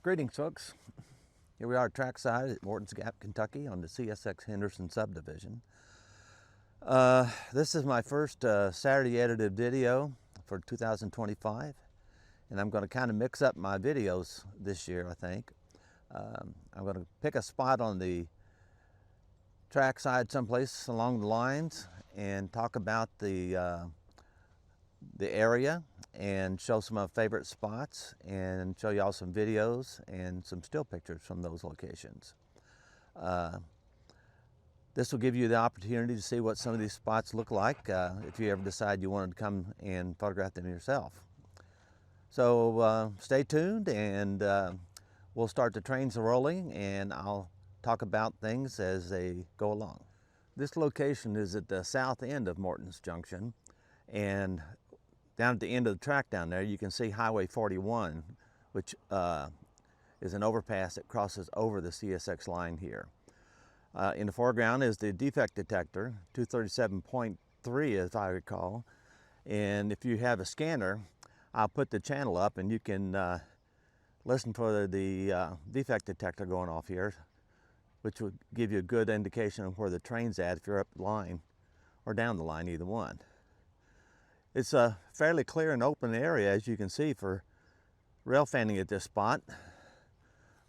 Greetings, folks. Here we are trackside at Mortons Gap, Kentucky on the CSX Henderson Subdivision. This is my first Saturday edited video for 2025, and I'm going to kind of mix up my videos this year, I think. I'm going to pick a spot on the trackside someplace along the lines and talk about the area and show some of my favorite spots and show y'all some videos and some still pictures from those locations. This will give you the opportunity to see what some of these spots look like if you ever decide you wanted to come and photograph them yourself. So stay tuned, and we'll start the trains rolling, and I'll talk about things as they go along. This location is at the south end of Mortons Junction, and down at the end of the track down there, you can see Highway 41, which is an overpass that crosses over the CSX line here. In the foreground is the defect detector, 237.3 as I recall. And if you have a scanner, I'll put the channel up and you can listen for the defect detector going off here, which would give you a good indication of where the train's at if you're up the line or down the line, either one. It's a fairly clear and open area, as you can see, for rail fanning at this spot.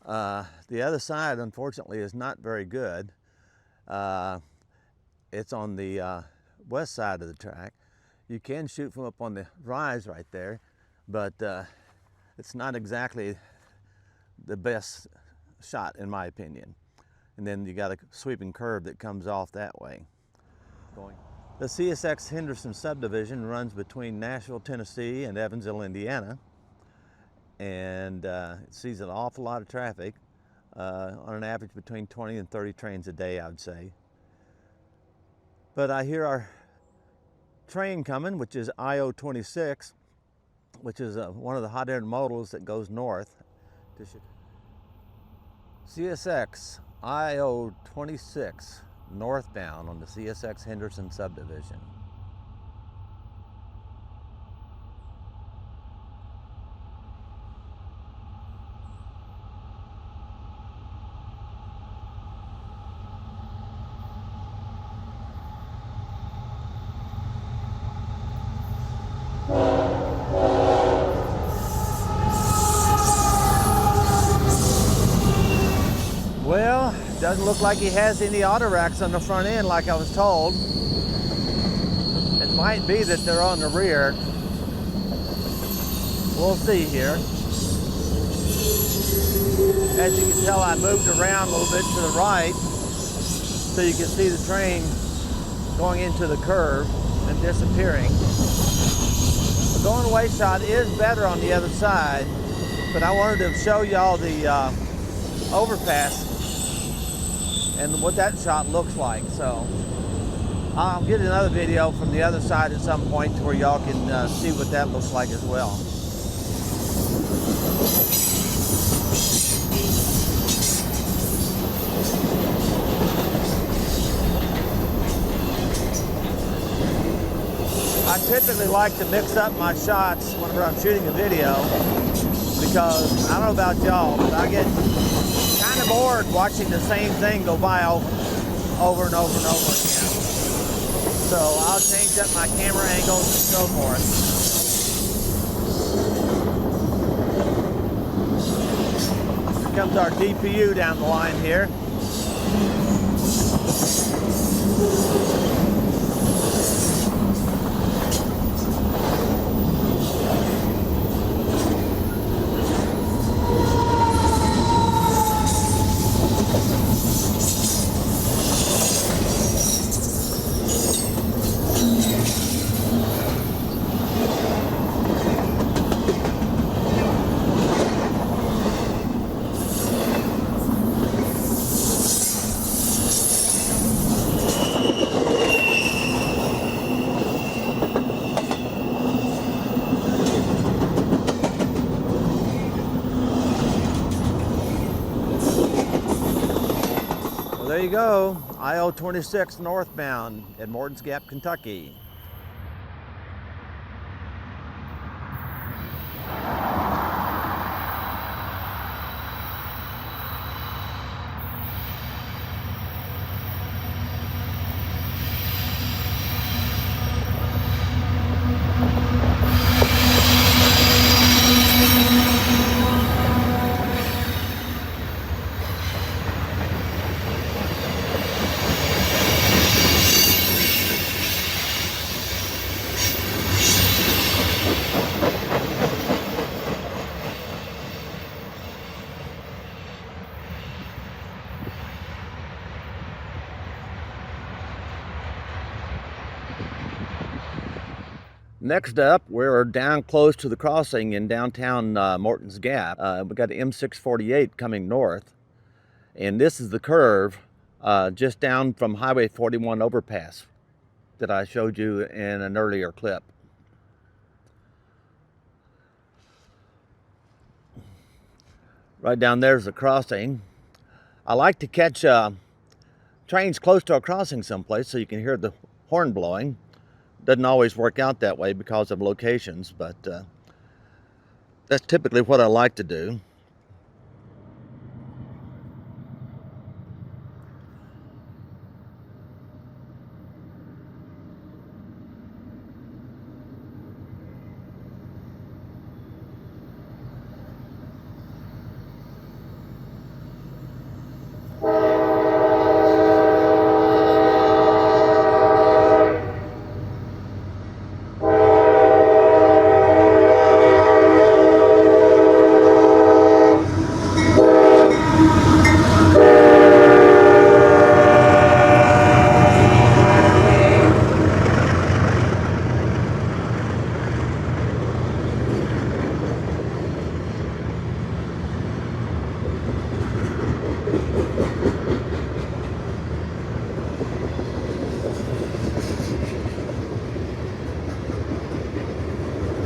The other side, unfortunately, is not very good. It's on the west side of the track. You can shoot from up on the rise right there, but it's not exactly the best shot, in my opinion. And then you got a sweeping curve that comes off that way. The CSX Henderson Subdivision runs between Nashville, Tennessee and Evansville, Indiana. And it sees an awful lot of traffic, on an average between 20 and 30 trains a day, I would say. But I hear our train coming, which is Io26, which is one of the hot intermodals that goes north to Chicago. CSX Io26 northbound on the CSX Henderson Subdivision. Well, doesn't look like he has any auto racks on the front end like I was told. It might be that they're on the rear. We'll see here. As you can tell, I moved around a little bit to the right so you can see the train going into the curve and disappearing. The going away shot is better on the other side, but I wanted to show y'all the overpass and what that shot looks like. So I'll get another video from the other side at some point to where y'all can see what that looks like as well. I typically like to mix up my shots whenever I'm shooting a video, because I don't know about y'all, but I get kind of bored watching the same thing go by over and over and over again. So I'll change up my camera angles and so forth. Here comes our DPU down the line here. There you go, Io26 northbound at Mortons Gap, Kentucky. Next up, we're down close to the crossing in downtown Mortons Gap. We got the M648 coming north, and this is the curve just down from Highway 41 overpass that I showed you in an earlier clip. Right down there's the crossing. I like to catch trains close to a crossing someplace so you can hear the horn blowing. Doesn't always work out that way because of locations, but that's typically what I like to do.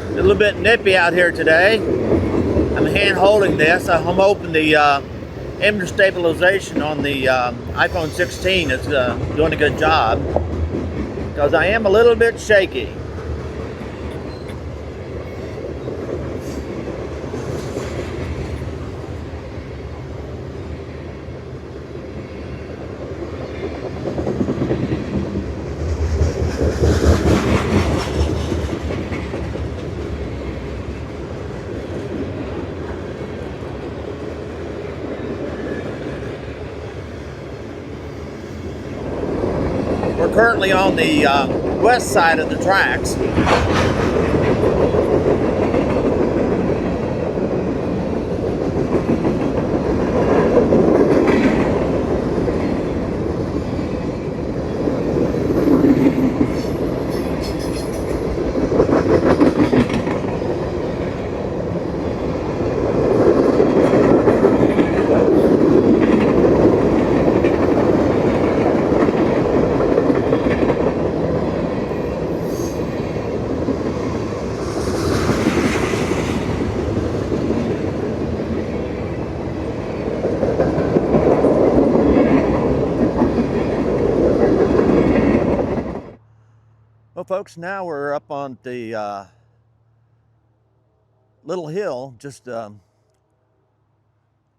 A little bit nippy out here today. I'm hand holding this. I'm hoping the image stabilization on the iPhone 16 is doing a good job, because I am a little bit shaky. We're currently on the west side of the tracks. Well, folks, now we're up on the little hill, just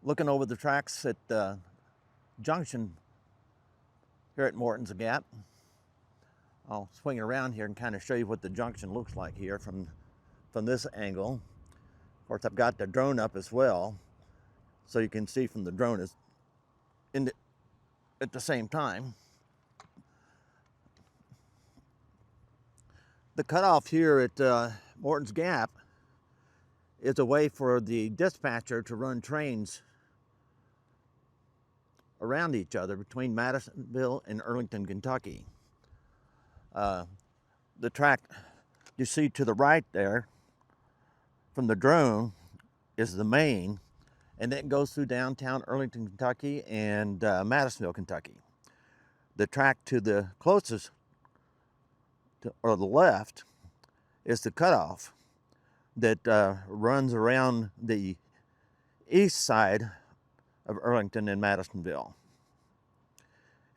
looking over the tracks at the junction here at Mortons Gap. I'll swing around here and kind of show you what the junction looks like here from this angle. Of course, I've got the drone up as well, so you can see from the drone at the same time. The cutoff here at Mortons Gap is a way for the dispatcher to run trains around each other between Madisonville and Arlington, Kentucky. The track you see to the right there from the drone is the main, and then it goes through downtown Arlington, Kentucky and Madisonville, Kentucky. The track to the closest or the left is the cutoff that runs around the east side of Arlington and Madisonville.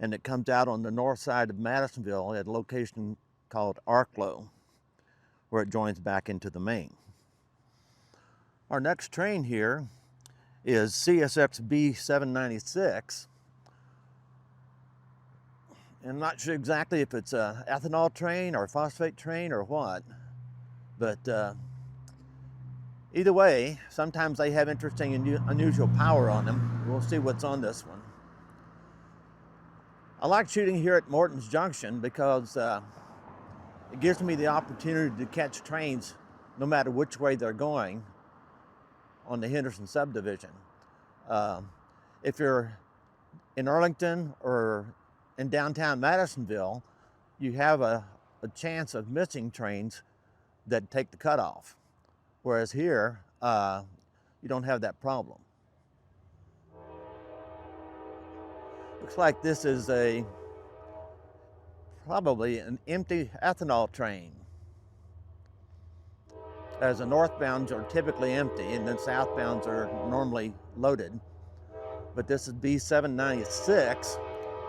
And it comes out on the north side of Madisonville at a location called Arklow, where it joins back into the main. Our next train here is CSX B796. I'm not sure exactly if it's an ethanol train or a phosphate train or what, but either way, sometimes they have interesting and unusual power on them. We'll see what's on this one. I like shooting here at Mortons Junction because it gives me the opportunity to catch trains no matter which way they're going on the Henderson Subdivision. If you're in Arlington or in downtown Madisonville, you have a chance of missing trains that take the cutoff. Whereas here, you don't have that problem. Looks like this is probably an empty ethanol train, as the northbounds are typically empty and then southbounds are normally loaded. But this is B796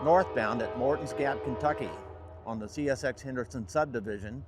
northbound at Mortons Gap, Kentucky on the CSX Henderson Subdivision.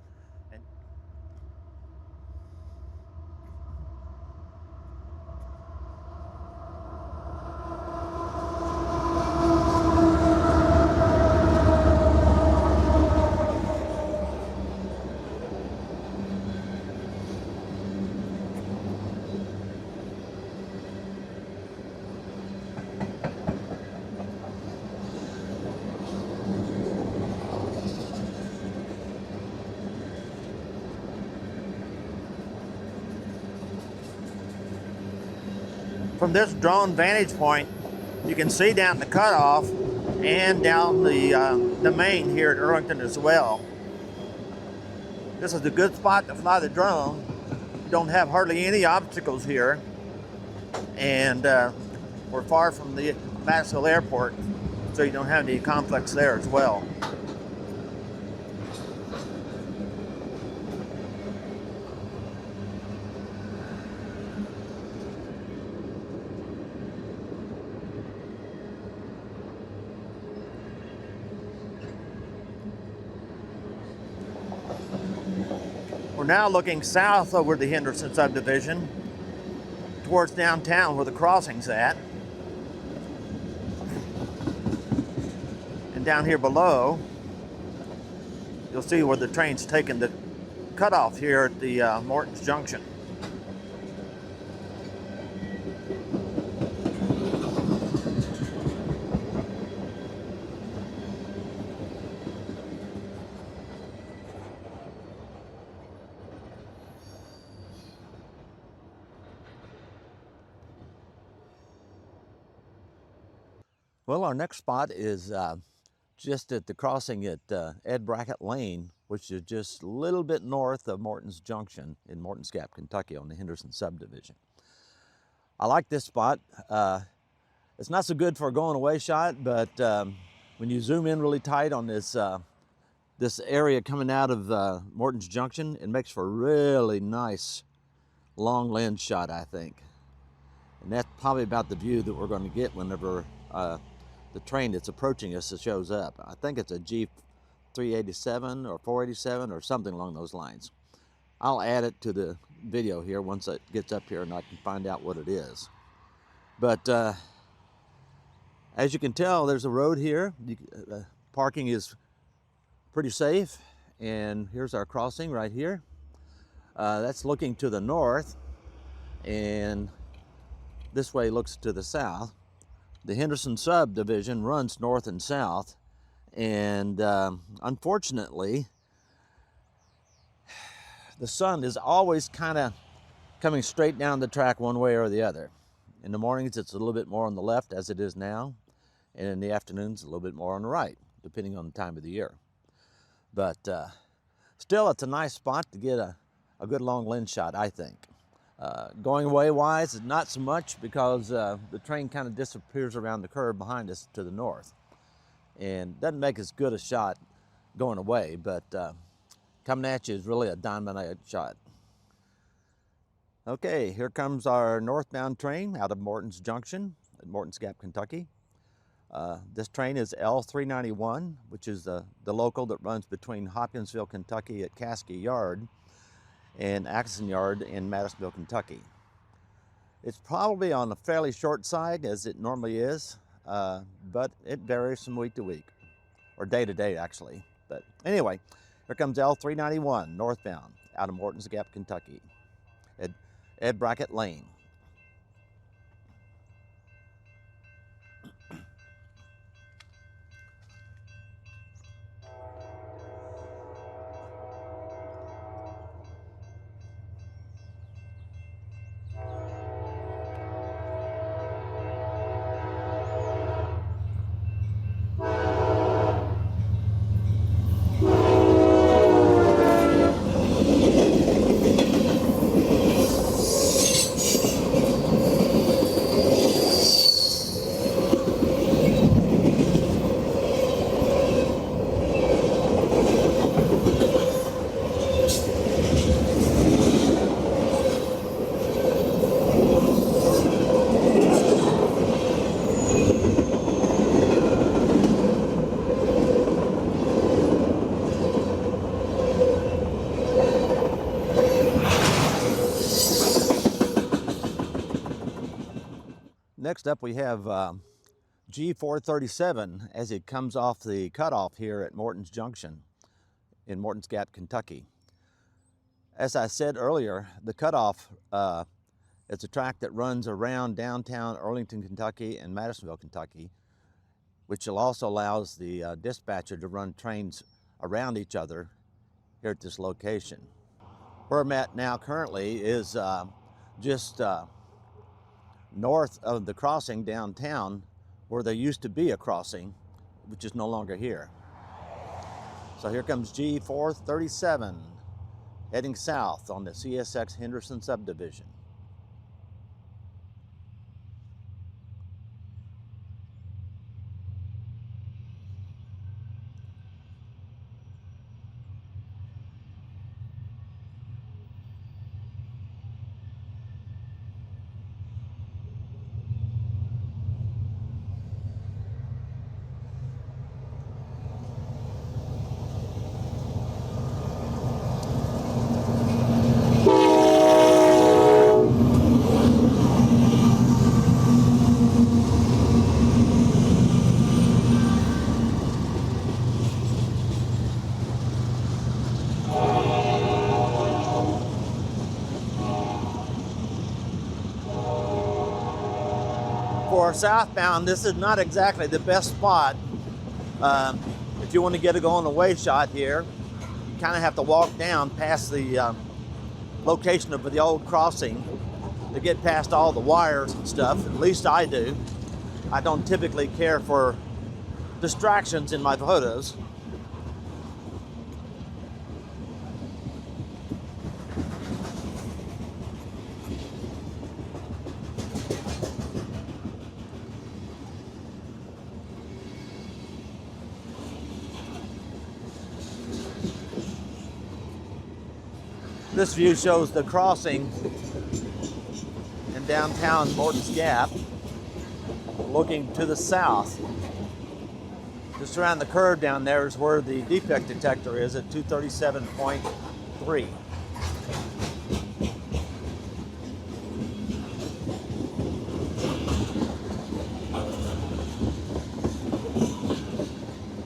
From this drone vantage point, you can see down the cutoff and down the main here at Arlington as well. This is a good spot to fly the drone. You don't have hardly any obstacles here, and we're far from the Madisonville Airport, so you don't have any conflicts there as well. We're now looking south over the Henderson Subdivision towards downtown where the crossing's at. And down here below, you'll see where the train's taking the cutoff here at the Mortons Junction. Well, our next spot is just at the crossing at Ed Brackett Lane, which is just a little bit north of Mortons Junction in Mortons Gap, Kentucky on the Henderson Subdivision. I like this spot. It's not so good for a going away shot, but when you zoom in really tight on this, this area coming out of Mortons Junction, it makes for a really nice long lens shot, I think. And that's probably about the view that we're going to get whenever the train that's approaching us shows up. I think it's a G387 or 487 or something along those lines. I'll add it to the video here once it gets up here and I can find out what it is. But as you can tell, there's a road here. Parking is pretty safe, and here's our crossing right here. That's looking to the north, and this way looks to the south. The Henderson Subdivision runs north and south, and unfortunately, the sun is always kind of coming straight down the track one way or the other. In the mornings, it's a little bit more on the left, as it is now, and in the afternoons, a little bit more on the right, depending on the time of the year. But still, it's a nice spot to get a good long lens shot, I think. Going away wise, not so much, because the train kind of disappears around the curve behind us to the north, and doesn't make as good a shot going away, but coming at you is really a diamond shot. Okay, here comes our northbound train out of Mortons Junction at Mortons Gap, Kentucky. This train is L391, which is the local that runs between Hopkinsville, Kentucky at Caskey Yard and Atkinson Yard in Madisonville, Kentucky. It's probably on the fairly short side, as it normally is, but it varies from week to week, or day to day actually. But anyway, here comes L391 northbound out of Mortons Gap, Kentucky at Ed Brackett Lane. Next up we have G437 as it comes off the cutoff here at Mortons Junction in Mortons Gap, Kentucky. As I said earlier, the cutoff it's a track that runs around downtown Arlington, Kentucky and Madisonville, Kentucky, which also allows the dispatcher to run trains around each other here at this location. Where I'm at now currently is just north of the crossing downtown, where there used to be a crossing, which is no longer here. So here comes G437 heading south on the CSX Henderson Subdivision. For southbound, this is not exactly the best spot. If you want to get a going away shot here, you kind of have to walk down past the location of the old crossing to get past all the wires and stuff. At least I do. I don't typically care for distractions in my photos. This view shows the crossing in downtown Mortons Gap, looking to the south. Just around the curve down there is where the defect detector is at 237.3.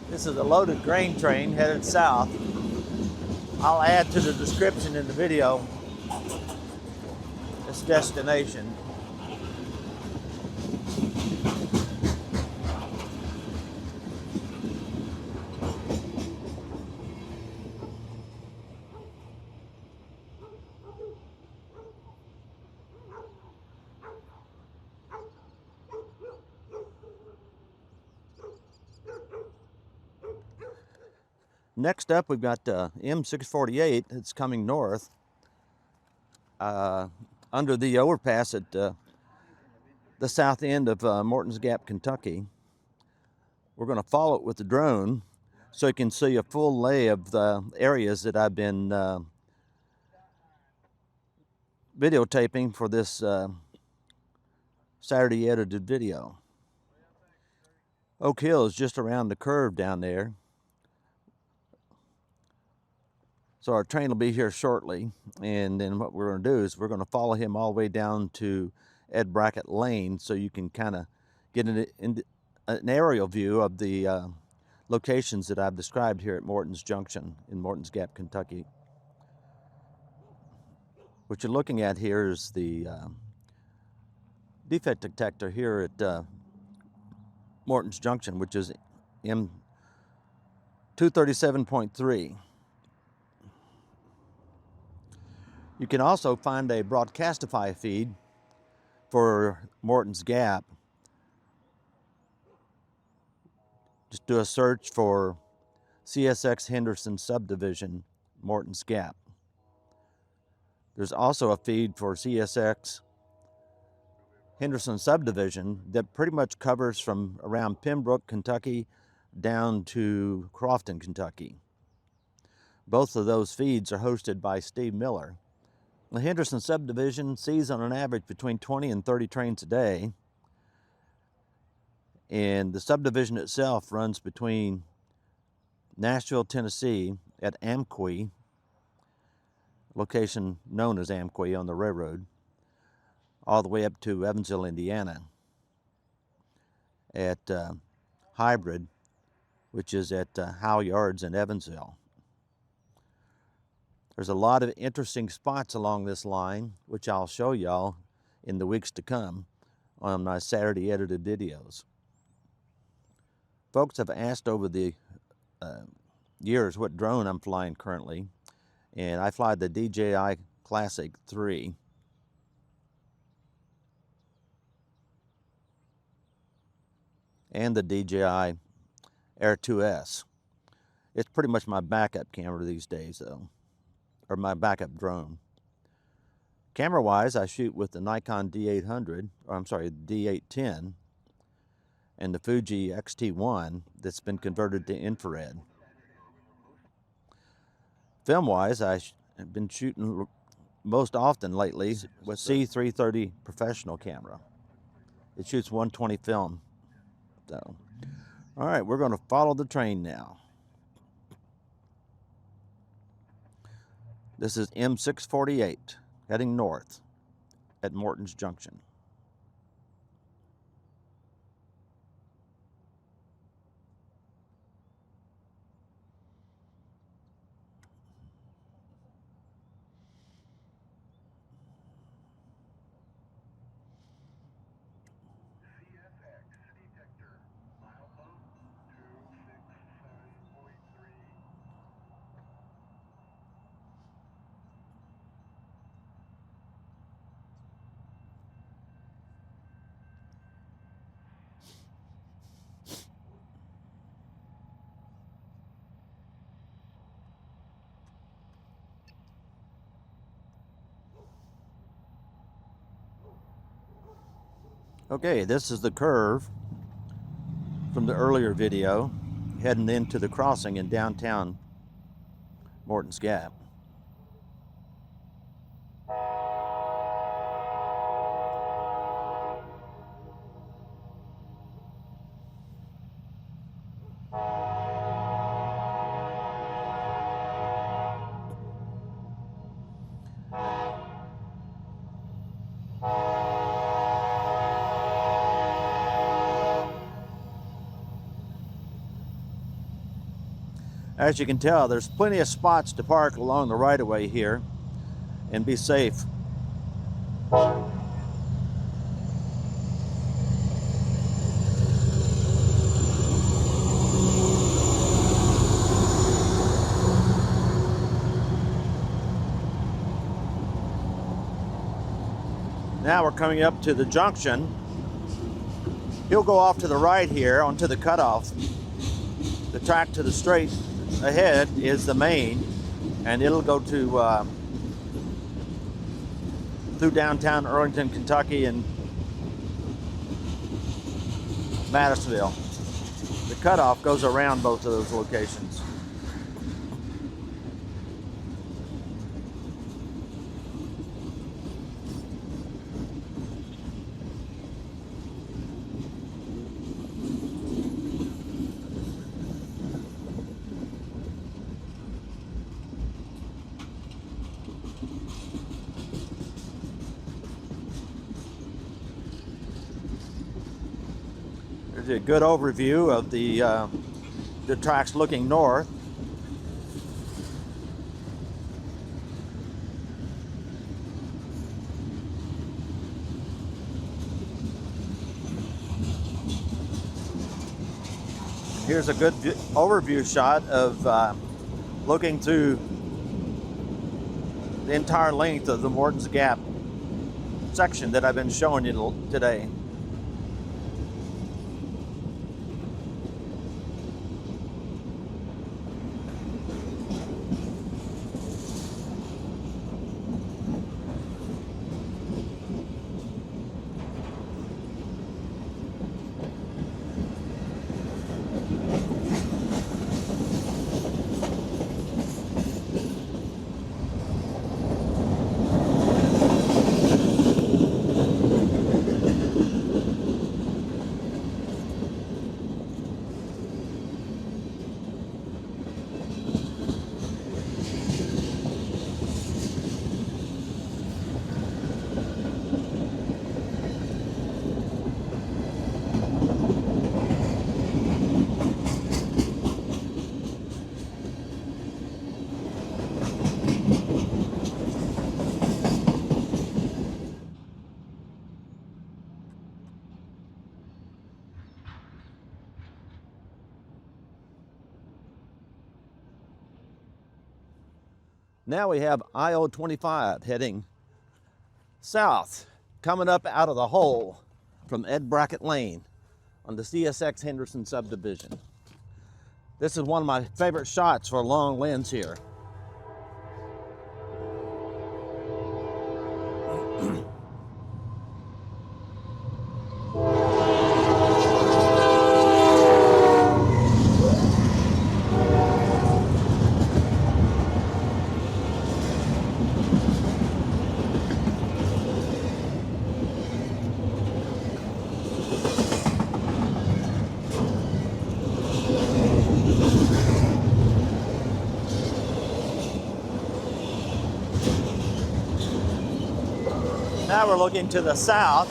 This is a loaded grain train headed south. I'll add to the description in the video its destination. Next up, we've got M648. It's coming north under the overpass at the south end of Mortons Gap, Kentucky. We're going to follow it with the drone so you can see a full lay of the areas that I've been videotaping for this Saturday edited video. Oak Hill is just around the curve down there. So our train will be here shortly, and then what we're going to do is we're going to follow him all the way down to Ed Brackett Lane so you can kind of get an aerial view of the locations that I've described here at Mortons Junction in Mortons Gap, Kentucky. What you're looking at here is the defect detector here at Mortons Junction, which is M237.3. You can also find a Broadcastify feed for Mortons Gap. Just do a search for CSX Henderson Subdivision, Mortons Gap. There's also a feed for CSX Henderson Subdivision that pretty much covers from around Pembroke, Kentucky, down to Crofton, Kentucky. Both of those feeds are hosted by Steve Miller. The Henderson Subdivision sees on an average between 20 and 30 trains a day, and the subdivision itself runs between Nashville, Tennessee at Amqui, location known as Amqui on the railroad, all the way up to Evansville, Indiana. at Hybrid, which is at Howe Yards in Evansville. There's a lot of interesting spots along this line, which I'll show y'all in the weeks to come on my Saturday edited videos. Folks have asked over the years what drone I'm flying currently, and I fly the DJI Classic 3. And the DJI Air 2S. It's pretty much my backup camera these days though, or my backup drone. Camera-wise, I shoot with the Nikon D800, or I'm sorry, D810, and the Fuji X-T1 that's been converted to infrared. Film-wise, I've been shooting most often lately with C330 professional camera. It shoots 120 film. So, all right, we're going to follow the train now. This is M648 heading north at Mortons Junction. Okay, this is the curve from the earlier video heading into the crossing in downtown Mortons Gap. As you can tell, there's plenty of spots to park along the right-of-way here and be safe. Now we're coming up to the junction. He'll go off to the right here onto the cutoff. The track to the straight ahead is the main, and it'll go to through downtown Arlington, Kentucky and Madisonville. The cutoff goes around both of those locations. A good overview of the tracks looking north. Here's a good overview shot of looking through the entire length of the Mortons Gap section that I've been showing you today. Now we have Io26 heading south, coming up out of the hole from Ed Brackett Lane on the CSX Henderson Subdivision. This is one of my favorite shots for a long lens here. Now we're looking to the south.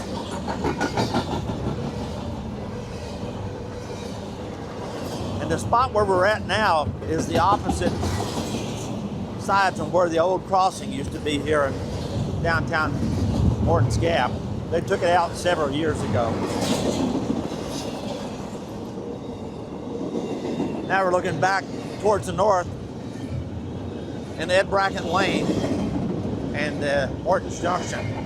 And the spot where we're at now is the opposite side from where the old crossing used to be here in downtown Mortons Gap. They took it out several years ago. Now we're looking back towards the north in Ed Brackett Lane and Mortons Junction.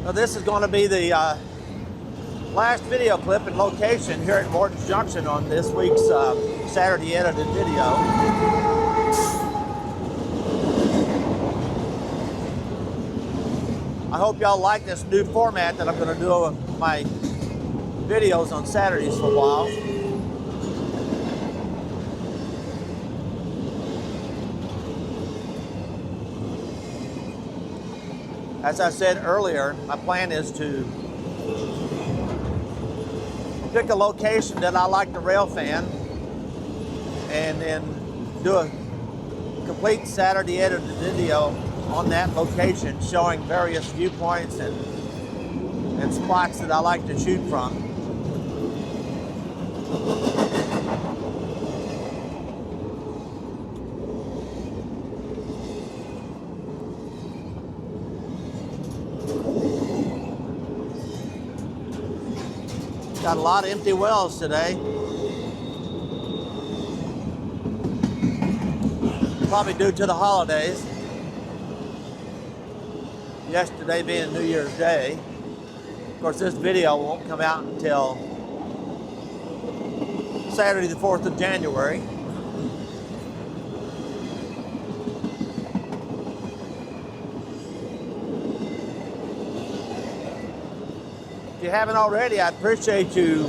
Now this is going to be the last video clip and location here at Mortons Junction on this week's Saturday edited video. I hope y'all like this new format that I'm going to do with my videos on Saturdays for a while. As I said earlier, my plan is to pick a location that I like to railfan and then do a complete Saturday edited video on that location showing various viewpoints and spots that I like to shoot from. Got a lot of empty wells today. Probably due to the holidays. Yesterday being New Year's Day. Of course, this video won't come out until Saturday the 4th of January. If you haven't already, I'd appreciate you